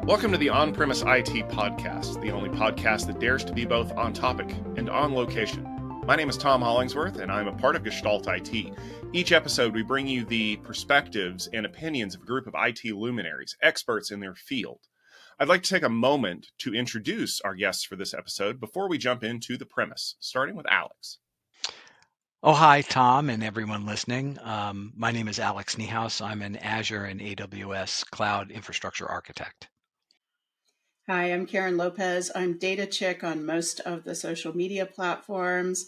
Welcome to the On-Premise IT Podcast, the only podcast that dares to be both on topic and on location. My name is Tom Hollingsworth, and I'm a part of Gestalt IT. Each episode, we bring you the perspectives and opinions of a group of IT luminaries, experts in their field. I'd like to take a moment to introduce our guests for this episode before we jump into the premise, starting with Alex. Oh, hi, Tom, and everyone listening. My name is Alex Neihaus. I'm an Azure and AWS Cloud Infrastructure Architect. Hi, I'm Karen Lopez. I'm data chick on most of the social media platforms,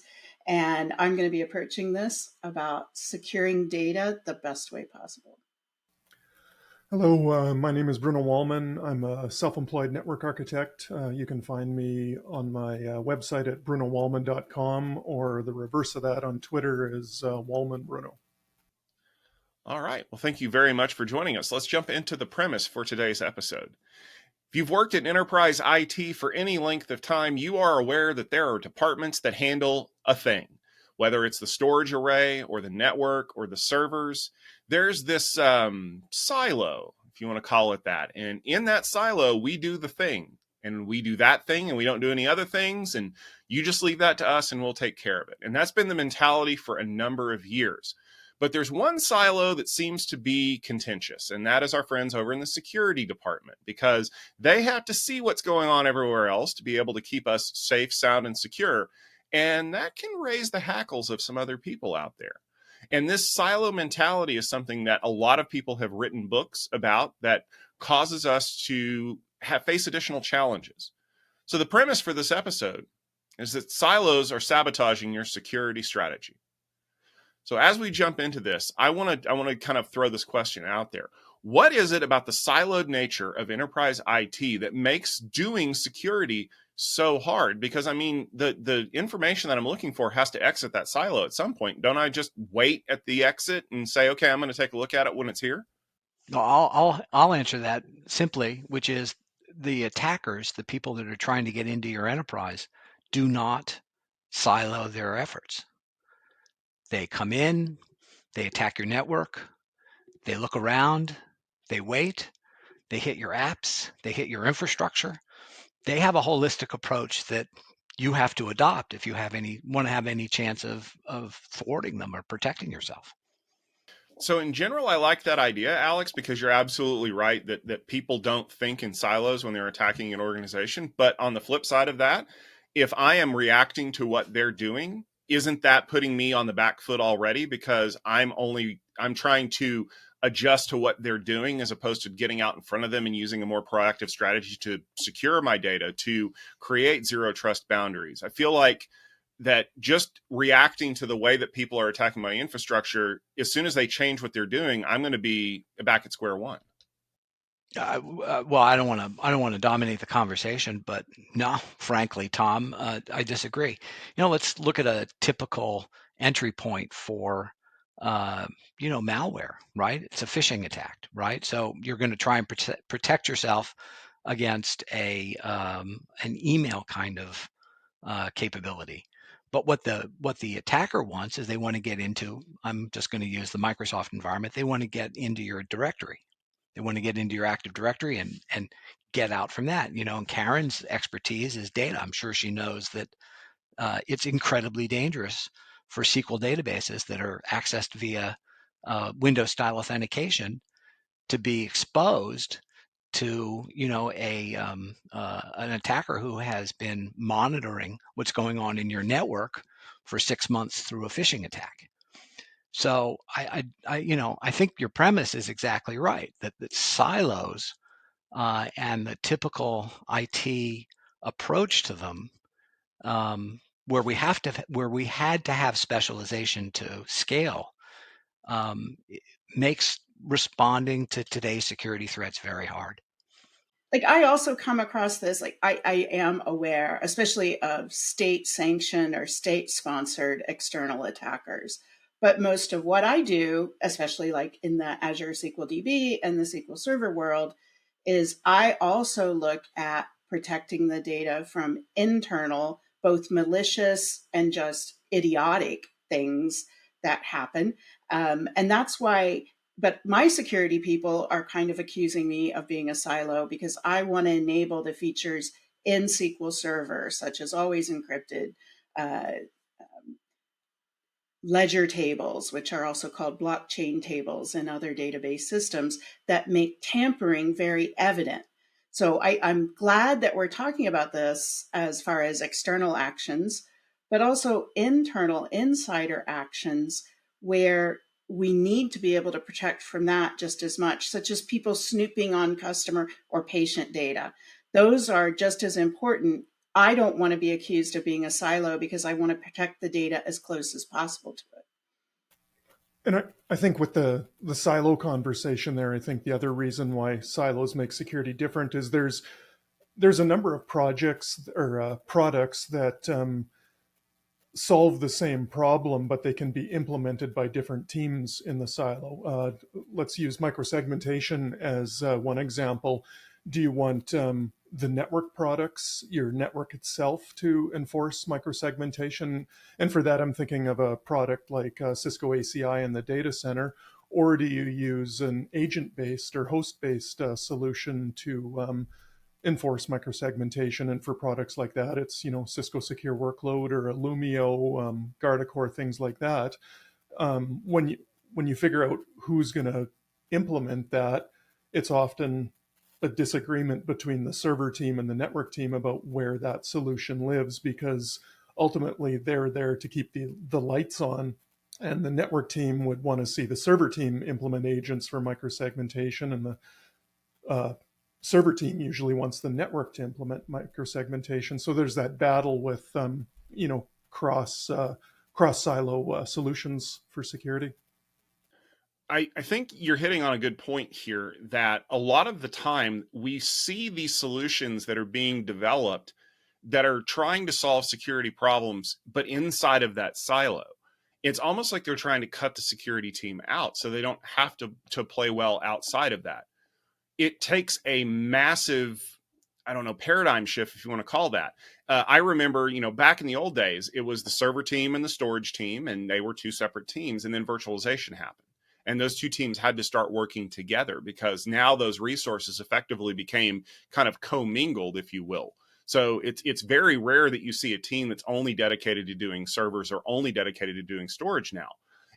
and I'm going to be approaching this about securing data the best way possible. Hello, my name is Bruno Wollmann. I'm a self-employed network architect. You can find me on my website at brunowollmann.com, or the reverse of that on Twitter is Wollmann Bruno. All right. Well, thank you very much for joining us. Let's jump into the premise for today's episode. If you've worked in enterprise IT for any length of time, you are aware that there are departments that handle a thing, whether it's the storage array or the network or the servers. There's this silo, if you want to call it that. And in that silo, we do the thing, and we do that thing, and we don't do any other things. And you just leave that to us, and we'll take care of it. And that's been the mentality for a number of years. But there's one silo that seems to be contentious, and that is our friends over in the security department, because they have to see what's going on everywhere else to be able to keep us safe, sound, and secure. And that can raise the hackles of some other people out there. And this silo mentality is something that a lot of people have written books about that causes us to face additional challenges. So the premise for this episode is that silos are sabotaging your security strategy. So as we jump into this, I want to kind of throw this question out there. What is it about the siloed nature of enterprise IT that makes doing security so hard? Because I mean, the information that I'm looking for has to exit that silo at some point. Don't I just wait at the exit and say, okay, I'm going to take a look at it when it's here? No, I'll answer that simply, which is the attackers, the people that are trying to get into your enterprise, do not silo their efforts. They come in, they attack your network, they look around, they wait, they hit your apps, they hit your infrastructure. They have a holistic approach that you have to adopt if you want to have any chance of thwarting them or protecting yourself. So in general, I like that idea, Alex, because you're absolutely right that people don't think in silos when they're attacking an organization. But on the flip side of that, if I am reacting to what they're doing, isn't that putting me on the back foot already? Because I'm trying to adjust to what they're doing as opposed to getting out in front of them and using a more proactive strategy to secure my data, to create zero trust boundaries. I feel like that just reacting to the way that people are attacking my infrastructure, as soon as they change what they're doing, I'm going to be back at square one. Well, I don't want to dominate the conversation, but no, frankly, Tom, I disagree. Let's look at a typical entry point for, malware, right? It's a phishing attack, right? So you're going to try and protect yourself against an email kind of capability. But what the attacker wants is they want to get into, I'm just going to use the Microsoft environment, they want to get into your directory. They want to get into your Active Directory and get out from that. And Karen's expertise is data. I'm sure she knows that it's incredibly dangerous for SQL databases that are accessed via Windows-style authentication to be exposed to an attacker who has been monitoring what's going on in your network for 6 months through a phishing attack. So I think your premise is exactly right, that silos and the typical IT approach to them, where we had to have specialization to scale, makes responding to today's security threats very hard. Like, I also come across this, like I am aware, especially of state sanctioned or state sponsored external attackers. But most of what I do, especially like in the Azure SQL DB and the SQL Server world, is I also look at protecting the data from internal, both malicious and just idiotic things that happen. And that's why but my security people are kind of accusing me of being a silo because I want to enable the features in SQL Server, such as always encrypted, uh, ledger tables, which are also called blockchain tables in other database systems, that make tampering very evident. So I'm glad that we're talking about this as far as external actions, but also internal insider actions where we need to be able to protect from that just as much, such as people snooping on customer or patient data. Those are just as important. I don't want to be accused of being a silo because I want to protect the data as close as possible to it. And I think with the silo conversation there, I think the other reason why silos make security different is there's a number of projects or products that solve the same problem, but they can be implemented by different teams in the silo. Let's use microsegmentation as one example. Do you want the network products, your network itself, to enforce microsegmentation? And for that, I'm thinking of a product like Cisco ACI in the data center. Or do you use an agent-based or host-based solution to enforce microsegmentation? And for products like that, it's Cisco Secure Workload or Illumio, Guardicore, things like that. When you figure out who's going to implement that, it's often a disagreement between the server team and the network team about where that solution lives, because ultimately they're there to keep the lights on, and the network team would want to see the server team implement agents for microsegmentation, and the server team usually wants the network to implement microsegmentation. So there's that battle with cross silo solutions for security. I think you're hitting on a good point here, that a lot of the time we see these solutions that are being developed that are trying to solve security problems, but inside of that silo. It's almost like they're trying to cut the security team out so they don't have to play well outside of that. It takes a massive, I don't know, paradigm shift, if you want to call that. I remember, back in the old days, it was the server team and the storage team, and they were two separate teams, and then virtualization happened. And those two teams had to start working together because now those resources effectively became kind of commingled, if you will. So it's very rare that you see a team that's only dedicated to doing servers or only dedicated to doing storage now.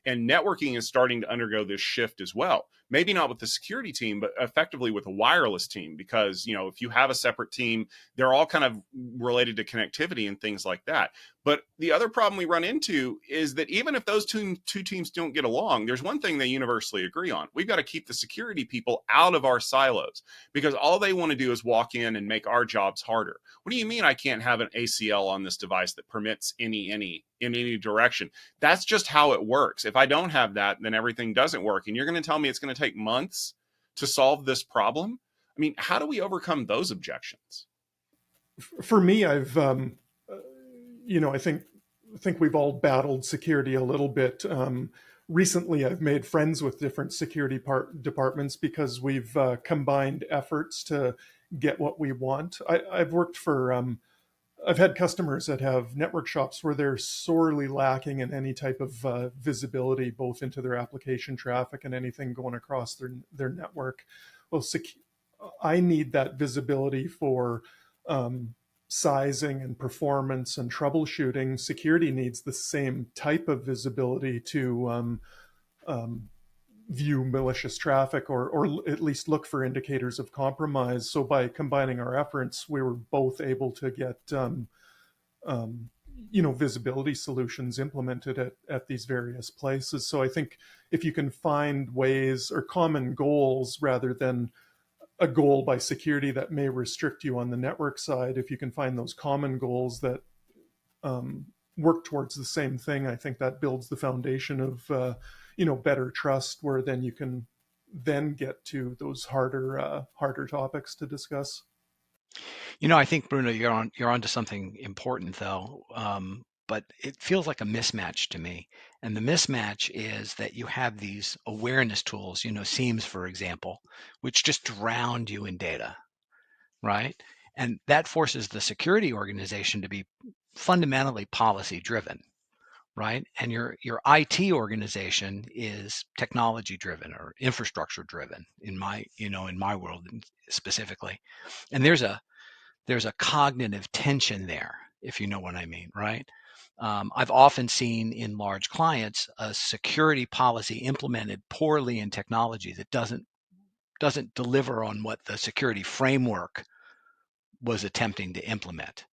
And networking is starting to undergo this shift as well. Maybe not with the security team, but effectively with a wireless team, because, if you have a separate team, they're all kind of related to connectivity and things like that. But the other problem we run into is that even if those two teams don't get along, there's one thing they universally agree on. We've got to keep the security people out of our silos, because all they want to do is walk in and make our jobs harder. What do you mean I can't have an ACL on this device that permits any in any direction? That's just how it works. If I don't have that, then everything doesn't work. And you're going to tell me it's going to take months to solve this problem? I mean, how do we overcome those objections? For me, I've I think we've all battled security a little bit. Recently, I've made friends with different security departments because we've combined efforts to get what we want. I've worked for, I've had customers that have network shops where they're sorely lacking in any type of visibility, both into their application traffic and anything going across their network. Well, I need that visibility for sizing and performance and troubleshooting. Security needs the same type of visibility to view malicious traffic or at least look for indicators of compromise. So by combining our efforts, we were both able to get visibility solutions implemented at these various places. So I think if you can find ways or common goals rather than a goal by security that may restrict you on the network side, if you can find those common goals that work towards the same thing, I think that builds the foundation of better trust, where then you can then get to those harder topics to discuss. I think, Bruno, you're onto something important, though. But it feels like a mismatch to me. And the mismatch is that you have these awareness tools, SIEMs, for example, which just drown you in data, right? And that forces the security organization to be fundamentally policy driven, right? And your IT organization is technology driven or infrastructure driven in my world specifically. And there's a cognitive tension there, if you know what I mean, right? I've often seen in large clients a security policy implemented poorly in technology that doesn't deliver on what the security framework was attempting to implement.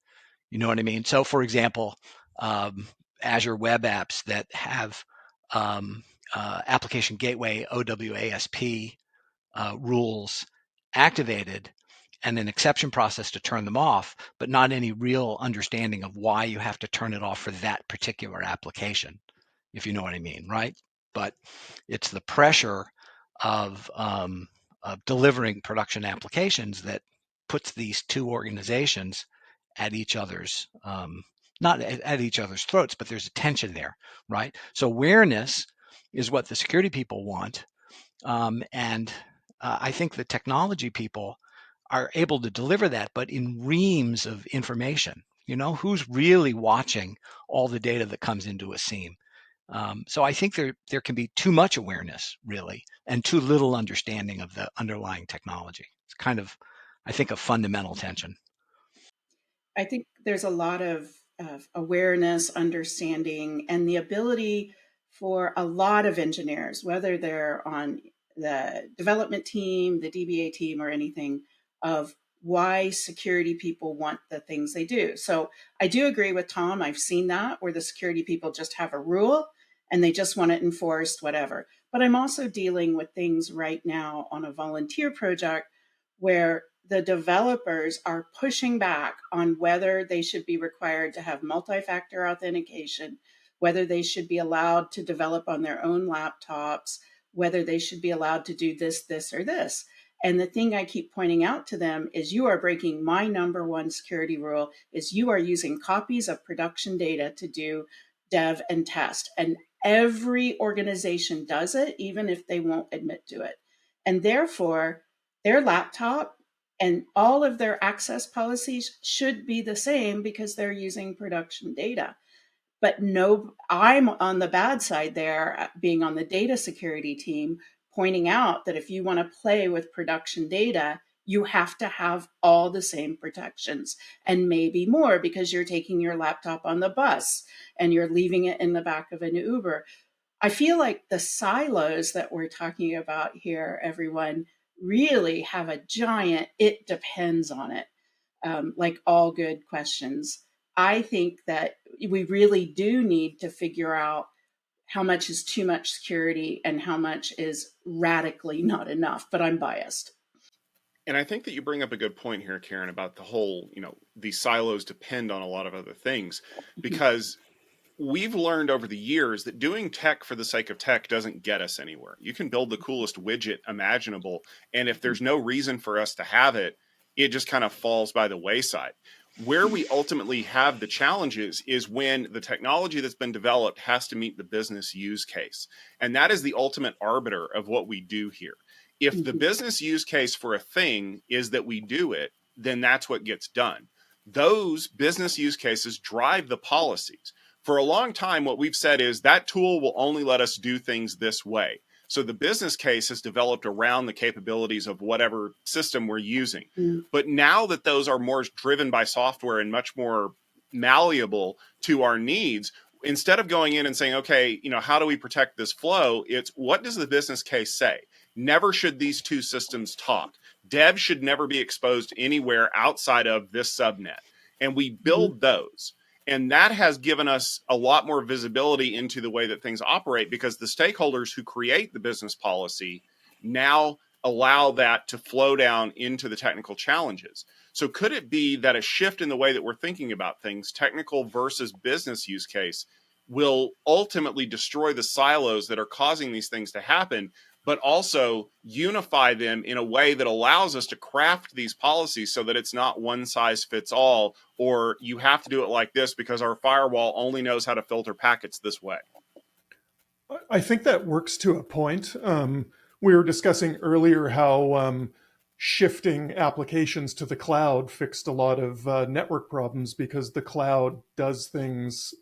You know what I mean? So, for example, um, Azure web apps that have um, application gateway OWASP rules activated and an exception process to turn them off, but not any real understanding of why you have to turn it off for that particular application, if you know what I mean, right? But it's the pressure of delivering production applications that puts these two organizations at each other's not at each other's throats, but there's a tension there, right? So awareness is what the security people want, and I think the technology people are able to deliver that, but in reams of information. Who's really watching all the data that comes into a scene? So I think there can be too much awareness, really, and too little understanding of the underlying technology. It's kind of, I think, a fundamental tension. I think there's a lot of awareness, understanding, and the ability for a lot of engineers, whether they're on the development team, the DBA team, or anything, of why security people want the things they do. So I do agree with Tom. I've seen that where the security people just have a rule and they just want it enforced, whatever. But I'm also dealing with things right now on a volunteer project where the developers are pushing back on whether they should be required to have multi-factor authentication, whether they should be allowed to develop on their own laptops, whether they should be allowed to do this, or this. And the thing I keep pointing out to them is you are breaking my number one security rule is you are using copies of production data to do dev and test. And every organization does it, even if they won't admit to it. And therefore, their laptop and all of their access policies should be the same because they're using production data. But no, I'm on the bad side there, being on the data security team, pointing out that if you want to play with production data, you have to have all the same protections and maybe more because you're taking your laptop on the bus and you're leaving it in the back of an Uber. I feel like the silos that we're talking about here, everyone, really have a giant, it depends on it, like all good questions. I think that we really do need to figure out how much is too much security and how much is radically not enough, but I'm biased. And I think that you bring up a good point here, Karen, about the whole, these silos depend on a lot of other things, because we've learned over the years that doing tech for the sake of tech doesn't get us anywhere. You can build the coolest widget imaginable, and if there's no reason for us to have it, it just kind of falls by the wayside. Where we ultimately have the challenges is when the technology that's been developed has to meet the business use case. And that is the ultimate arbiter of what we do here. If the business use case for a thing is that we do it, then that's what gets done. Those business use cases drive the policies. For a long time, what we've said is that tool will only let us do things this way. So the business case has developed around the capabilities of whatever system we're using. But now that those are more driven by software and much more malleable to our needs, instead of going in and saying, okay, how do we protect this flow? It's what does the business case say? Never should these two systems talk. Dev should never be exposed anywhere outside of this subnet. And we build those. And that has given us a lot more visibility into the way that things operate because the stakeholders who create the business policy now allow that to flow down into the technical challenges. So could it be that a shift in the way that we're thinking about things, technical versus business use case, will ultimately destroy the silos that are causing these things to happen, but also unify them in a way that allows us to craft these policies so that it's not one size fits all, or you have to do it like this because our firewall only knows how to filter packets this way? I think that works to a point. We were discussing earlier how shifting applications to the cloud fixed a lot of network problems because the cloud does things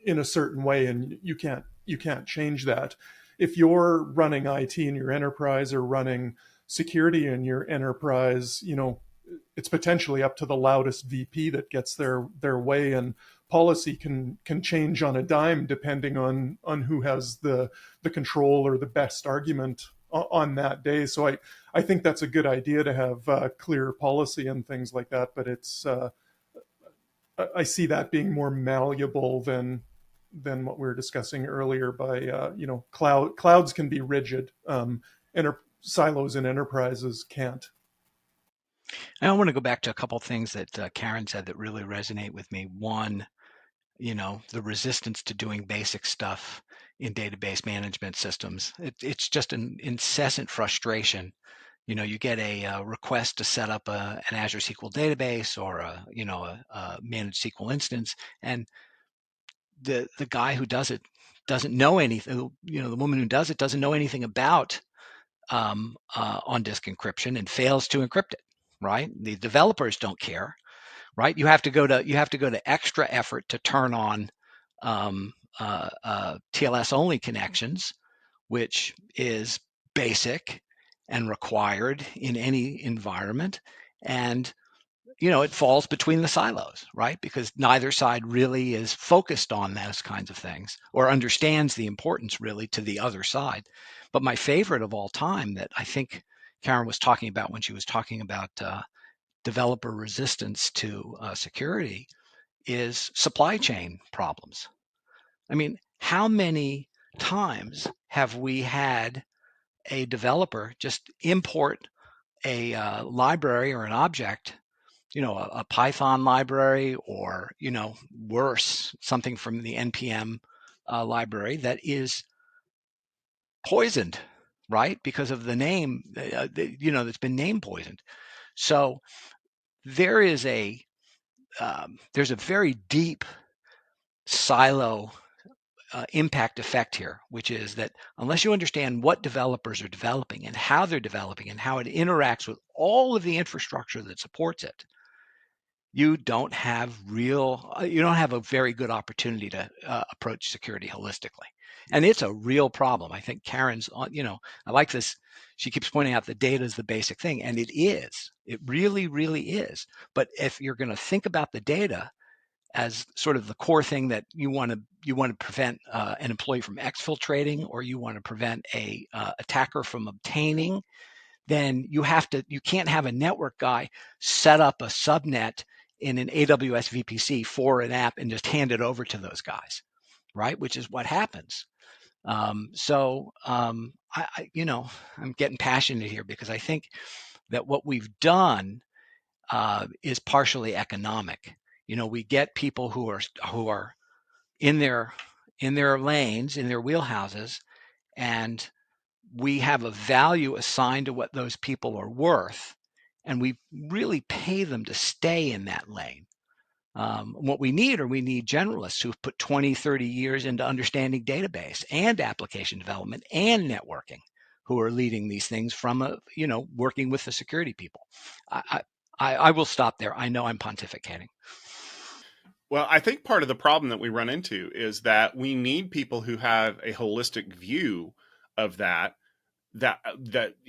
in a certain way, and you can't change that. If you're running IT in your enterprise or running security in your enterprise, it's potentially up to the loudest VP that gets their way, and policy can change on a dime depending on who has the control or the best argument on that day. So I think that's a good idea to have clear policy and things like that, but it's I see that being more malleable than what we were discussing earlier. By clouds can be rigid, silos and enterprises can't. And I want to go back to a couple of things that Karen said that really resonate with me. One, the resistance to doing basic stuff in database management systems. It's just an incessant frustration. You get a request to set up an Azure SQL database or a managed SQL instance, and the guy who does it doesn't know anything. The woman who does it doesn't know anything about on-disk encryption and fails to encrypt it. Right? The developers don't care. Right? You have to go to extra effort to turn on TLS only connections, which is basic and required in any environment. And it falls between the silos, right? Because neither side really is focused on those kinds of things or understands the importance really to the other side. But my favorite of all time that I think Karen was talking about when she was talking about developer resistance to security is supply chain problems. I mean, how many times have we had a developer just import a library or an object, a Python library, or, worse, something from the NPM library that is poisoned, right? Because of the name, that's been name poisoned. So there is there's a very deep silo impact effect here, which is that unless you understand what developers are developing and how they're developing and how it interacts with all of the infrastructure that supports it, you don't have a very good opportunity to approach security holistically. And it's a real problem. I think Karen's I like this. She keeps pointing out the data is the basic thing, and it is. It really, really is. But if you're going to think about the data as sort of the core thing that you want to prevent an employee from exfiltrating, or you want to prevent a attacker from obtaining, then you can't have a network guy set up a subnet in an AWS VPC for an app and just hand it over to those guys, right? Which is what happens. I'm getting passionate here because I think that what we've done is partially economic. We get people who are in their lanes, in their wheelhouses, and we have a value assigned to what those people are worth, and we really pay them to stay in that lane. What we need generalists who've put 20, 30 years into understanding database and application development and networking, who are leading these things from working with the security people. I will stop there. I know I'm pontificating. Well, I think part of the problem that we run into is that we need people who have a holistic view of that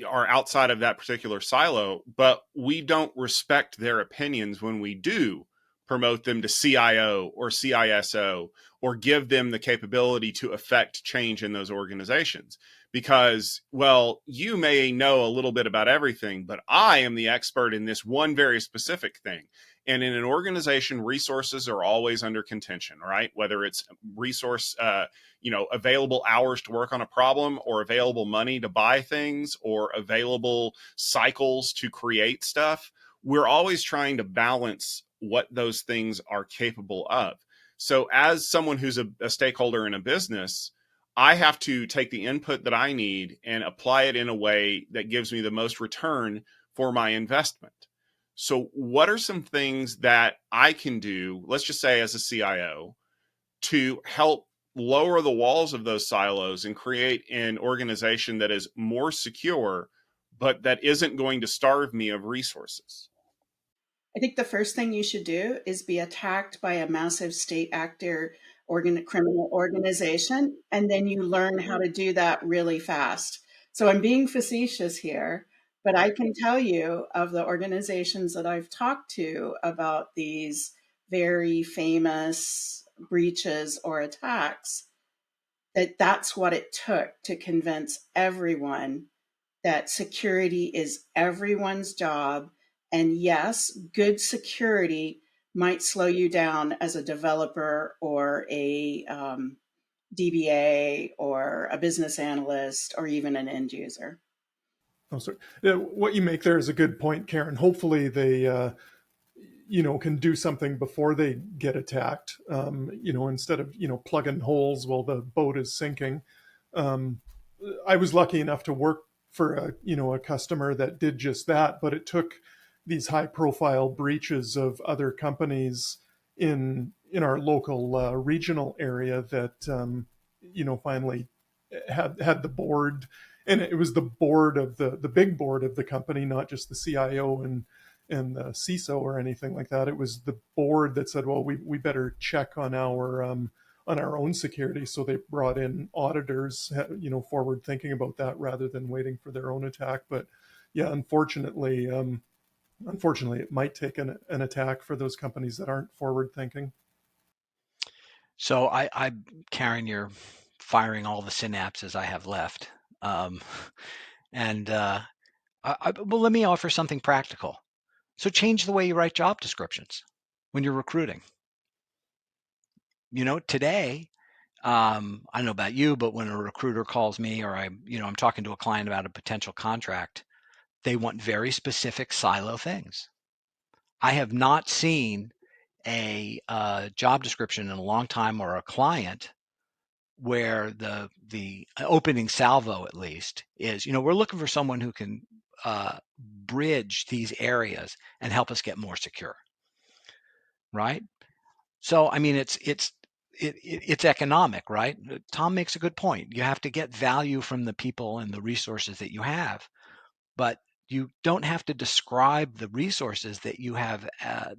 are outside of that particular silo, but we don't respect their opinions when we do promote them to CIO or CISO or give them the capability to affect change in those organizations. Because, well, you may know a little bit about everything, but I am the expert in this one very specific thing. And in an organization, resources are always under contention, right? Whether it's resource, available hours to work on a problem, or available money to buy things, or available cycles to create stuff. We're always trying to balance what those things are capable of. So as someone who's a stakeholder in a business, I have to take the input that I need and apply it in a way that gives me the most return for my investment. So what are some things that I can do, let's just say as a CIO, to help lower the walls of those silos and create an organization that is more secure, but that isn't going to starve me of resources? I think the first thing you should do is be attacked by a massive state actor criminal organization, and then you learn how to do that really fast. So I'm being facetious here, but I can tell you of the organizations that I've talked to about these very famous breaches or attacks, that's what it took to convince everyone that security is everyone's job. And yes, good security might slow you down as a developer or a DBA or a business analyst or even an end user. Oh, sorry. Yeah, what you make there is a good point, Karen. Hopefully they, can do something before they get attacked. Instead of plugging holes while the boat is sinking. I was lucky enough to work for a customer that did just that, but it took these high profile breaches of other companies in our local regional area that finally had the board, and it was the board of the big board of the company, not just the CIO and the CISO or anything like that. It was the board that said, well, we better check on our own security. So they brought in auditors, forward thinking about that rather than waiting for their own attack. But yeah, unfortunately, it might take an attack for those companies that aren't forward thinking. So Karen, you're firing all the synapses I have left. Well, let me offer something practical. So change the way you write job descriptions when you're recruiting. Today, I don't know about you, but when a recruiter calls me or I'm talking to a client about a potential contract, they want very specific silo things. I have not seen a job description in a long time, or a client where the opening salvo, at least, is, we're looking for someone who can bridge these areas and help us get more secure, right? So I mean, it's economic, right? Tom makes a good point. You have to get value from the people and the resources that you have, but you don't have to describe the resources that you have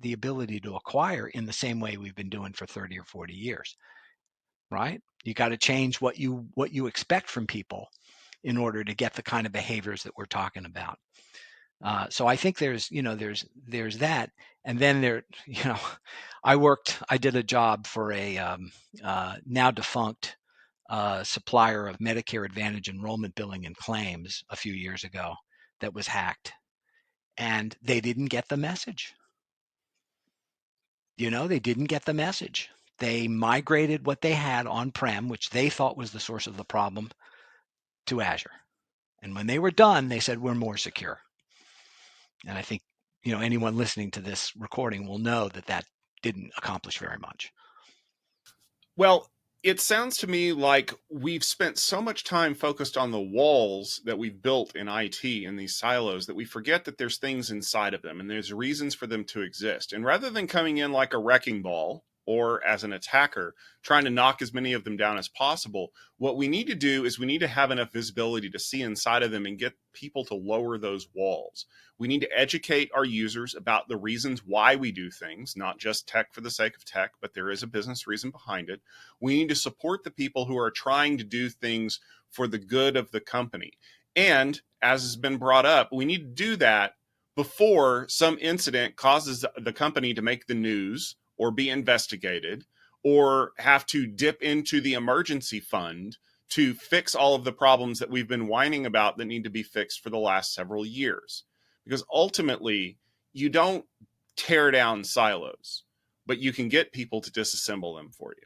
the ability to acquire in the same way we've been doing for 30 or 40 years, right? You got to change what you expect from people in order to get the kind of behaviors that we're talking about. So I think there's that, and then I did a job for a now defunct supplier of Medicare Advantage enrollment billing and claims a few years ago that was hacked, and they didn't get the message. They didn't get the message. They migrated what they had on-prem, which they thought was the source of the problem, to Azure. And when they were done, they said, we're more secure. And I think, anyone listening to this recording will know that didn't accomplish very much. Well, it sounds to me like we've spent so much time focused on the walls that we've built in IT in these silos that we forget that there's things inside of them and there's reasons for them to exist. And rather than coming in like a wrecking ball or as an attacker, trying to knock as many of them down as possible, what we need to do is we need to have enough visibility to see inside of them and get people to lower those walls. We need to educate our users about the reasons why we do things, not just tech for the sake of tech, but there is a business reason behind it. We need to support the people who are trying to do things for the good of the company. And as has been brought up, we need to do that before some incident causes the company to make the news or be investigated or have to dip into the emergency fund to fix all of the problems that we've been whining about that need to be fixed for the last several years. Because ultimately, you don't tear down silos, but you can get people to disassemble them for you.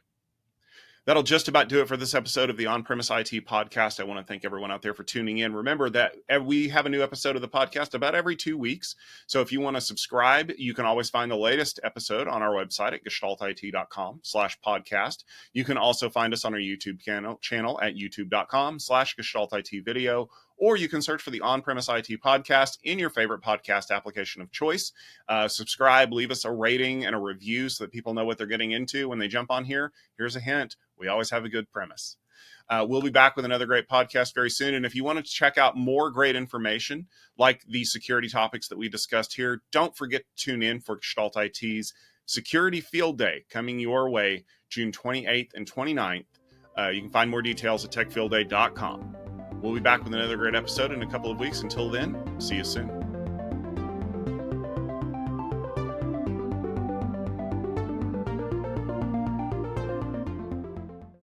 That'll just about do it for this episode of the On-Premise IT Podcast. I want to thank everyone out there for tuning in. Remember that we have a new episode of the podcast about every 2 weeks. So if you want to subscribe, you can always find the latest episode on our website at gestaltit.com/podcast. You can also find us on our YouTube channel at youtube.com/gestaltitvideo, or you can search for the On-Premise IT Podcast in your favorite podcast application of choice. Subscribe, leave us a rating and a review so that people know what they're getting into when they jump on here. Here's a hint. We always have a good premise. We'll be back with another great podcast very soon. And if you want to check out more great information like the security topics that we discussed here, don't forget to tune in for Gestalt IT's Security Field Day coming your way June 28th and 29th. You can find more details at techfieldday.com. We'll be back with another great episode in a couple of weeks. Until then, see you soon.